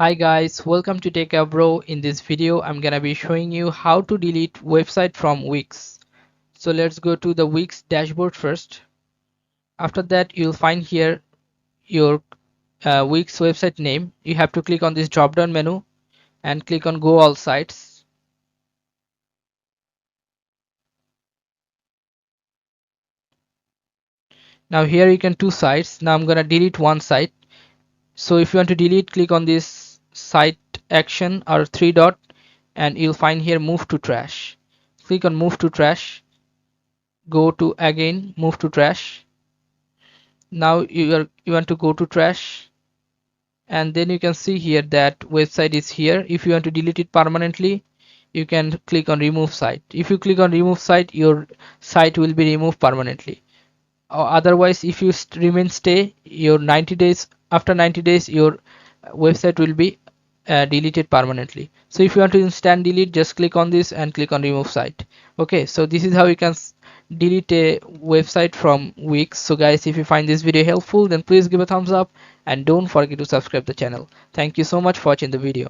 Hi guys, welcome to Techavro. In this video, I'm gonna be showing you how to delete website from WIX. So let's go to the WIX dashboard first. After that, you'll find here your WIX website name. You have to click on this drop down menu and click on Go All Sites. Now here you can two sites. Now I'm gonna delete one site. So if you want to delete, click on this site action or three dot and you'll find here move to trash. Click on move to trash. Go to again move to trash. Now you want to go to trash and then you can see here that website is here. If you want to delete it permanently, you can click on remove site. If you click on remove site, your site will be removed permanently. Or otherwise, if you remain stay, your 90 days after 90 days your website will be deleted permanently. So if you want to instant delete, just click on this and click on remove site. Okay, so this is how you can delete a website from WIX. So guys, if you find this video helpful, then please give a thumbs up and don't forget to subscribe the channel. Thank you so much for watching the video.